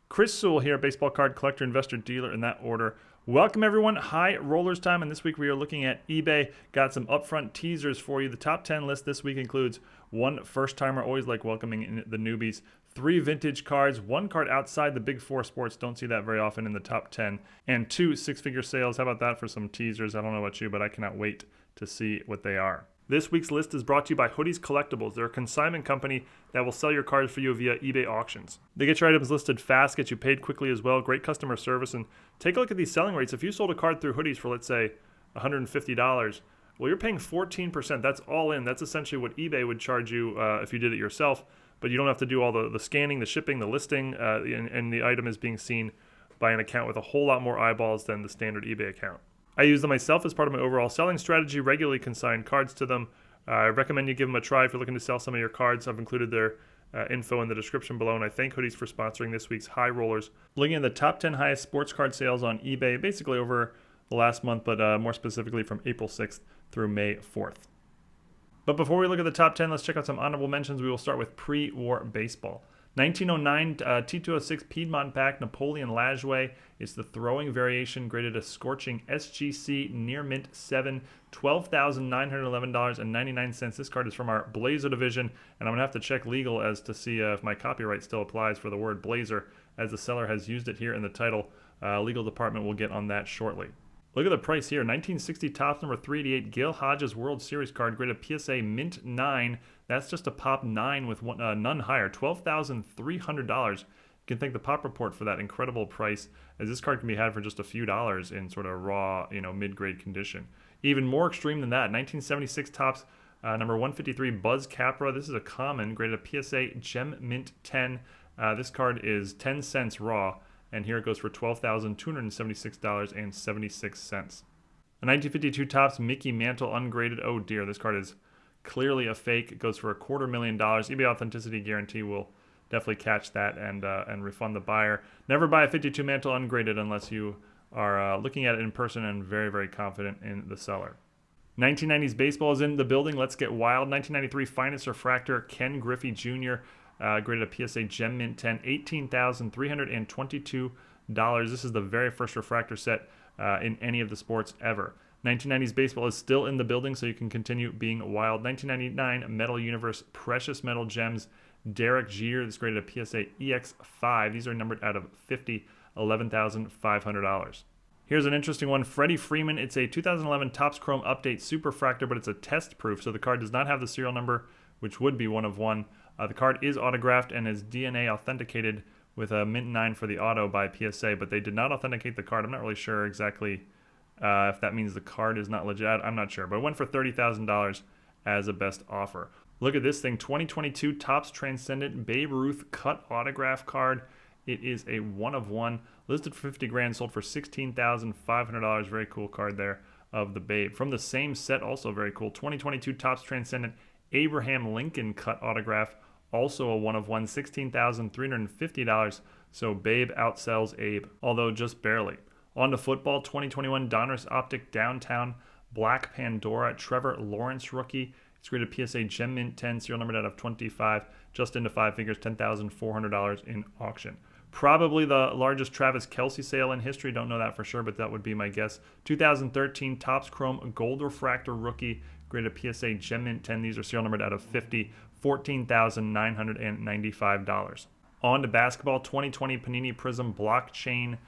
Chris Sewall here, baseball card collector, investor, dealer in that order. Welcome everyone. High rollers time, and this week we are looking at eBay. Got some upfront teasers for you. The top 10 list this week includes one first-timer, always like welcoming in the newbies, 3 vintage cards, 1 card outside the big 4 sports, don't see that very often in the top 10, and 2 six-figure sales. How about that for some teasers? I don't know about you, but I cannot wait to see what they are. This week's list is brought to you by Hoodies Collectibles. They're a consignment company that will sell your cards for you via eBay auctions. They get your items listed fast, get you paid quickly as well, great customer service, and take a look at these selling rates. If you sold a card through Hoodies for, let's say, $150, well, you're paying 14%. That's all in. That's essentially what eBay would charge you if you did it yourself, but you don't have to do all the scanning, the shipping, the listing, and the item is being seen by an account with a whole lot more eyeballs than the standard eBay account. I use them myself as part of my overall selling strategy, regularly consign cards to them. I recommend you give them a try if you're looking to sell some of your cards. I've included their info in the description below, and I thank Hoodies for sponsoring this week's High Rollers. Looking at the top 10 highest sports card sales on eBay, basically over the last month, but more specifically from April 6th through May 4th. But before we look at the top 10, let's check out some honorable mentions. We will start with pre-war baseball. 1909 T206 Piedmont pack, Napoleon Lajoie. It's the throwing variation, graded a scorching SGC near mint 7, $12,911.99. This card is from our Blazer division, and I'm going to have to check legal as to see if my copyright still applies for the word Blazer, as the seller has used it here in the title. Legal department will get on that shortly. Look at the price here. 1960 Topps number 388 Gil Hodges World Series card, graded PSA mint 9. That's just a pop 9 with none higher. $12,300. You can thank the Pop Report for that incredible price, as this card can be had for just a few dollars in sort of raw, mid-grade condition. Even more extreme than that, 1976 Topps number 153 Buzz Capra. This is a common, graded a PSA Gem Mint 10. This card is 10 cents raw, and here it goes for $12,276.76. A 1952 Topps Mickey Mantle ungraded. Oh dear, this card is clearly a fake. It goes for $250,000. eBay authenticity guarantee will definitely catch that and refund the buyer. Never buy a 52 Mantle ungraded unless you are looking at it in person and very, very confident in the seller. 1990s baseball is in the building. Let's get wild. 1993 Finest Refractor Ken Griffey Jr. Graded a PSA Gem Mint 10, $18,322. This is the very first refractor set in any of the sports ever. 1990s baseball is still in the building, so you can continue being wild. 1999 Metal Universe Precious Metal Gems Derek Jeter. This graded a PSA EX5. These are numbered out of 50, $11,500. Here's an interesting one. Freddie Freeman. It's a 2011 Topps Chrome Update Superfractor, but it's a test proof, so the card does not have the serial number, which would be one of one. The card is autographed and is DNA authenticated with a mint 9 for the auto by PSA, but they did not authenticate the card. I'm not really sure exactly if that means the card is not legit. I'm not sure, but it went for $30,000 as a best offer. Look at this thing, 2022 Topps Transcendent Babe Ruth cut autograph card. It is a 1 of 1, listed for $50,000, sold for $16,500. Very cool card there of the Babe. From the same set, also very cool, 2022 Topps Transcendent Abraham Lincoln cut autograph, also a 1 of 1, $16,350. So Babe outsells Abe, although just barely. On to football, 2021 Donruss Optic Downtown Black Pandora Trevor Lawrence rookie. It's graded PSA Gem Mint 10, serial numbered out of 25, just into 5 figures, $10,400 in auction. Probably the largest Travis Kelce sale in history. Don't know that for sure, but that would be my guess. 2013 Topps Chrome Gold Refractor rookie, graded PSA Gem Mint 10. These are serial numbered out of 50, $14,995. On to basketball, 2020 Panini Prizm Blockchain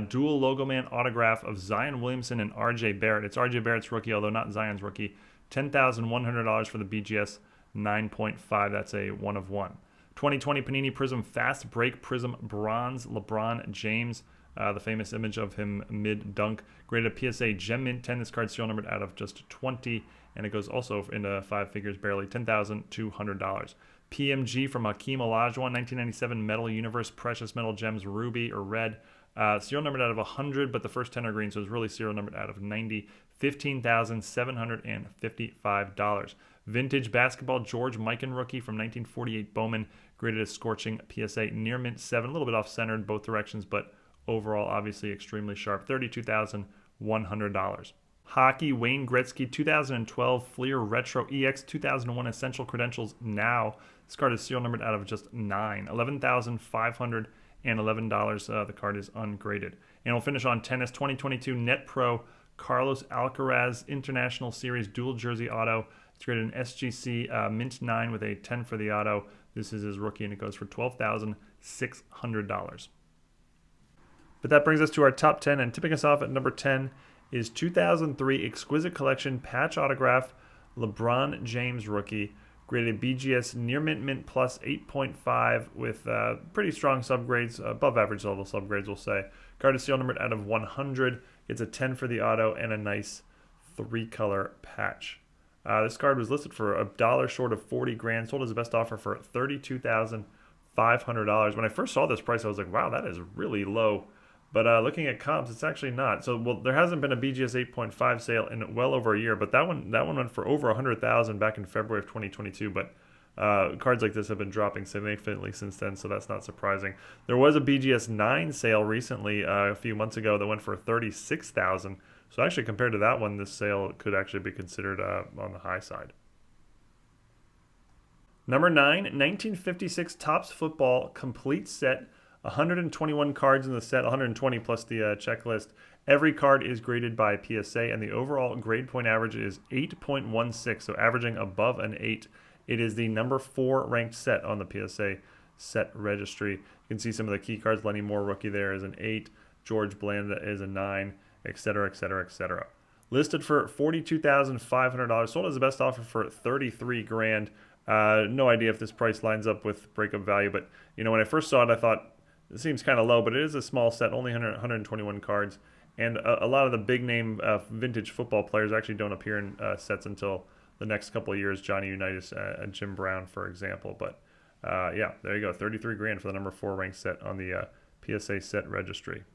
dual logo man autograph of Zion Williamson and RJ Barrett. It's RJ Barrett's rookie, although not Zion's rookie. $10,100 for the BGS 9.5. That's a 1 of 1. 2020 Panini Prizm Fast Break Prism Bronze LeBron James. The famous image of him mid-dunk. Graded PSA Gem Mint 10. This card serial numbered out of just 20. And it goes also into 5 figures barely. $10,200. PMG from Hakeem Olajuwon. 1997 Metal Universe Precious Metal Gems Ruby or Red. Serial numbered out of 100, but the first 10 are green, so it's really serial numbered out of 90. $15,755. Vintage basketball George Mikan rookie from 1948 Bowman, graded a scorching PSA near mint 7, a little bit off-centered both directions, but overall obviously extremely sharp. $32,100. Hockey Wayne Gretzky 2012 Fleer Retro EX 2001 Essential Credentials Now. This card is serial numbered out of just 9. $11,500. and $11. The card is ungraded. And we'll finish on tennis 2022 Net Pro Carlos Alcaraz International Series Dual Jersey Auto. It's graded an SGC Mint 9 with a 10 for the auto. This is his rookie, and it goes for $12,600. But that brings us to our top 10, and tipping us off at number 10 is 2003 Exquisite Collection Patch Autograph LeBron James rookie, graded BGS Near Mint Mint Plus 8.5 with pretty strong subgrades, above average level subgrades, we'll say. Card is serial numbered out of 100. It's a 10 for the auto and a nice 3-color patch. This card was listed for $1 short of 40 grand, sold as the best offer for $32,500. When I first saw this price, I was like, wow, that is really low. But looking at comps, it's actually not. So, well, there hasn't been a BGS 8.5 sale in well over a year, but that one went for over 100,000 back in February of 2022. But cards like this have been dropping significantly since then, so that's not surprising. There was a BGS 9 sale recently, a few months ago, that went for 36,000. So actually, compared to that one, this sale could actually be considered on the high side. Number 9, 1956 Topps Football Complete Set. 121 cards in the set, 120 plus the checklist. Every card is graded by PSA, and the overall grade point average is 8.16, so averaging above an 8. It is the number 4 ranked set on the PSA set registry. You can see some of the key cards. Lenny Moore rookie there is an 8. George Blanda is a 9, etc., etc., etc. Listed for $42,500. Sold as the best offer for $33 grand. No idea if this price lines up with breakup value, but when I first saw it, I thought, it seems kind of low, but it is a small set, only 121 cards. And a lot of the big name vintage football players actually don't appear in sets until the next couple of years. Johnny Unitas and Jim Brown, for example. But yeah, there you go. 33 grand for the number 4 ranked set on the PSA set registry.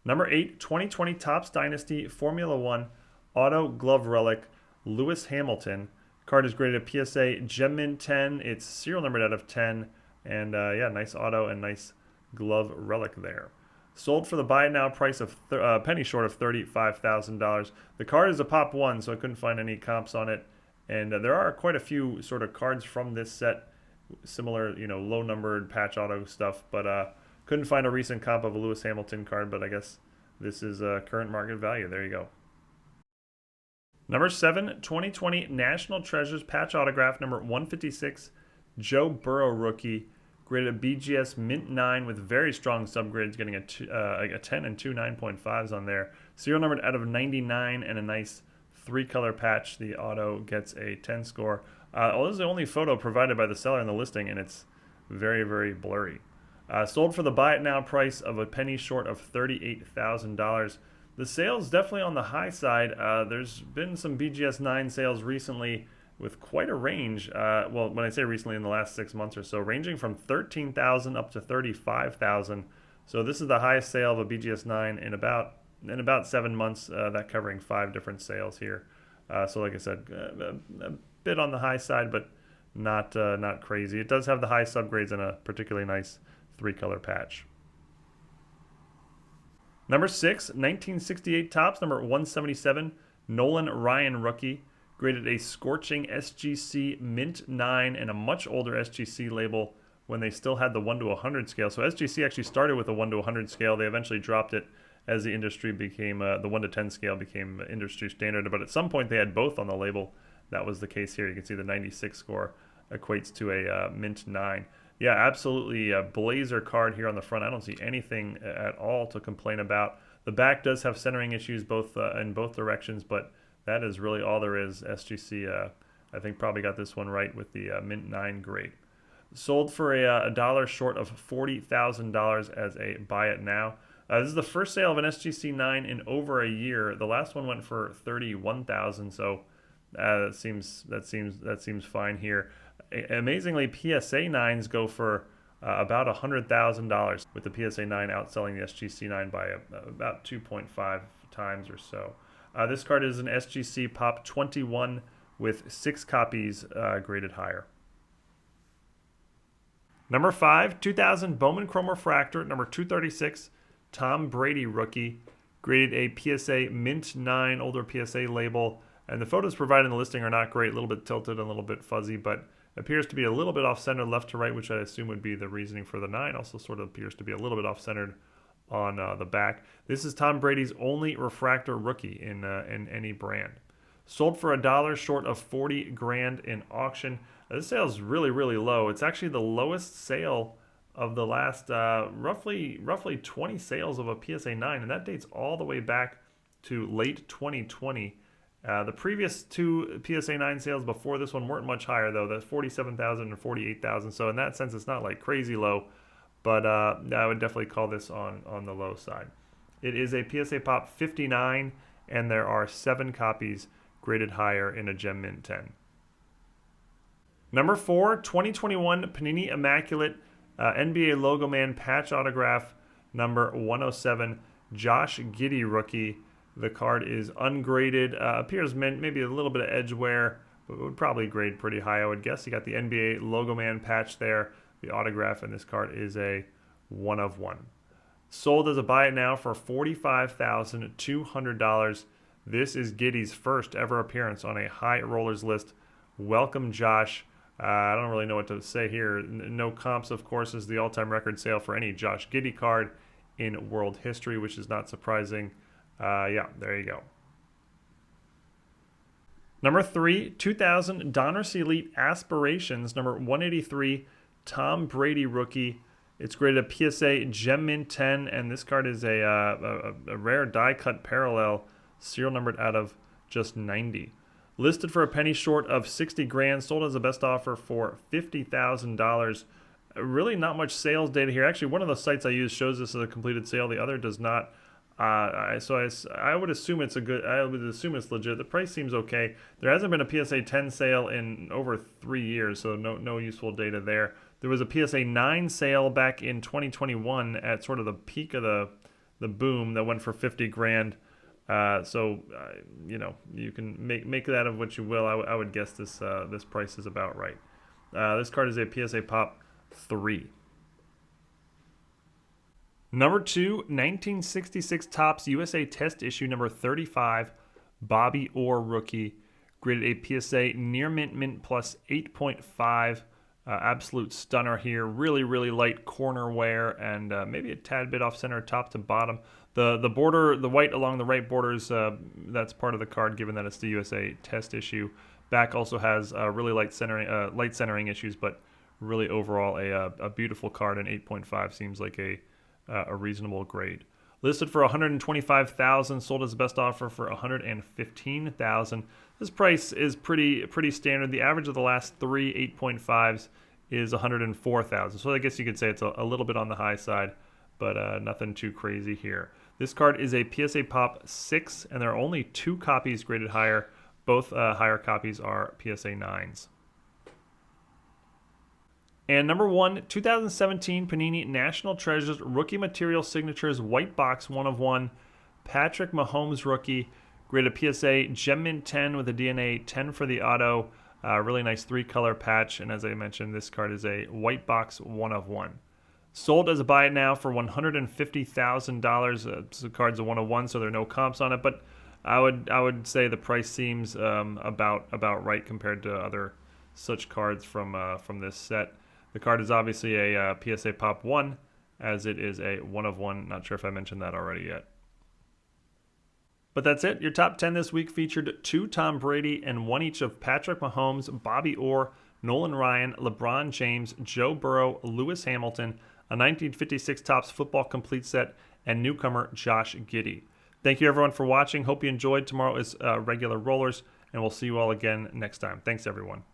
Number 8, 2020 Topps Dynasty Formula 1 Auto Glove Relic Lewis Hamilton. Card is graded a PSA Gemmin 10. It's serial numbered out of 10. And yeah, nice auto and nice glove relic there. Sold for the buy it now price of penny short of $35,000. The card is a pop 1, so I couldn't find any comps on it. And there are quite a few sort of cards from this set, similar, low numbered patch auto stuff, but couldn't find a recent comp of a Lewis Hamilton card. But I guess this is current market value. There you go. Number 7, 2020 National Treasures Patch Autograph number 156. Joe Burrow rookie, graded a BGS Mint 9 with very strong subgrades, getting a 10 and 2 9.5s on there. Serial numbered out of 99 and a nice 3-color patch. The auto gets a 10 score. This is the only photo provided by the seller in the listing, and it's very, very blurry. Sold for the buy it now price of a penny short of $38,000. The sale's definitely on the high side. There's been some BGS 9 sales recently with quite a range. Well, when I say recently, in the last 6 months or so, ranging from $13,000 up to $35,000. So this is the highest sale of a BGS 9 in about 7 months. That covering 5 different sales here. So like I said, a bit on the high side, but not crazy. It does have the high subgrades and a particularly nice 3-color patch. Number 6, 1968 Topps number 177 Nolan Ryan rookie. Graded a scorching SGC Mint 9 and a much older SGC label when they still had the 1 to 100 scale. So SGC actually started with a 1 to 100 scale. They eventually dropped it as the industry became, the 1 to 10 scale became industry standard. But at some point they had both on the label. That was the case here. You can see the 96 score equates to a Mint 9. Yeah, absolutely a blazer card here on the front. I don't see anything at all to complain about. The back does have centering issues in both directions, but that is really all there is. SGC, I think, probably got this one right with the Mint 9 grade. Sold for a $1 short of $40,000 as a buy it now. This is the first sale of an SGC 9 in over a year. The last one went for $31,000, so that seems fine here. Amazingly, PSA 9s go for about $100,000, with the PSA 9 outselling the SGC 9 by about 2.5 times or so. This card is an SGC Pop 21 with 6 copies graded higher. Number 5, 2000 Bowman Chrome Refractor, number 236, Tom Brady rookie, graded a PSA Mint 9, older PSA label. And the photos provided in the listing are not great, a little bit tilted and a little bit fuzzy, but Appears to be a little bit off-centered left to right, which I assume would be the reasoning for the 9. Also sort of appears to be a little bit off-centered on the back. This is Tom Brady's only refractor rookie in any brand. Sold for $1 short of 40 grand in auction. This sale is really, really low. It's actually the lowest sale of the last roughly 20 sales of a PSA 9, and that dates all the way back to late 2020. The previous 2 PSA 9 sales before this one weren't much higher, though. That's 47,000 and 48,000. So in that sense, it's not like crazy low, but I would definitely call this on the low side. It is a PSA Pop 59, and there are 7 copies graded higher in a Gem Mint 10. Number 4, 2021 Panini Immaculate NBA Logo Man patch autograph number 107, Josh Giddy rookie. The card is ungraded. Appears maybe a little bit of edge wear, but would probably grade pretty high, I would guess. You got the NBA Logo Man patch there. The autograph in this card is a 1 of 1. Sold as a buy it now for $45,200. This is Giddy's first ever appearance on a high rollers list. Welcome, Josh. I don't really know what to say here. No comps, of course, is the all-time record sale for any Josh Giddy card in world history, which is not surprising. Yeah, there you go. Number 3, 2000 Donruss Elite Aspirations, number 183, Tom Brady rookie. It's graded a PSA Gem Mint 10, and this card is a rare die-cut parallel, serial numbered out of just 90. Listed for a penny short of 60 grand, sold as a best offer for $50,000. Really not much sales data here. Actually, one of the sites I use shows this as a completed sale. The other does not. I would assume it's legit. The price seems okay. There hasn't been a PSA 10 sale in over 3 years, so no useful data there. There was a PSA 9 sale back in 2021 at sort of the peak of the boom that went for 50 grand. You know, you can make that of what you will. I would guess this price is about right. This card is a PSA Pop 3. Number 2, 1966 Topps USA Test Issue number 35, Bobby Orr rookie, graded a PSA near mint plus 8.5. Absolute stunner here. Really, really light corner wear and maybe a tad bit off center top to bottom. The border, the white along the right borders, that's part of the card given that it's the USA Test issue. Back also has really light centering issues, but really overall a beautiful card, and 8.5 seems like a reasonable grade. Listed for $125,000, sold as the best offer for $115,000. This price is pretty standard. The average of the last 3 8.5s is $104,000. So I guess you could say it's a little bit on the high side, but nothing too crazy here. This card is a PSA Pop 6, and there are only 2 copies graded higher. Both higher copies are PSA 9s. And number 1, 2017 Panini National Treasures Rookie Material Signatures White Box 1 of 1. Patrick Mahomes rookie, graded PSA Gem Mint 10 with a DNA 10 for the auto. Really nice 3-color patch, and as I mentioned, this card is a White Box 1 of 1. Sold as a buy it now for $150,000. The card's a 1 of 1, so there are no comps on it, but I would say the price seems about right compared to other such cards from this set. The card is obviously a PSA Pop 1, as it is a 1 of 1. Not sure if I mentioned that already yet. But that's it. Your top 10 this week featured 2 Tom Brady and 1 each of Patrick Mahomes, Bobby Orr, Nolan Ryan, LeBron James, Joe Burrow, Lewis Hamilton, a 1956 Topps football complete set, and newcomer Josh Giddy. Thank you everyone for watching. Hope you enjoyed. Tomorrow is regular rollers, and we'll see you all again next time. Thanks everyone.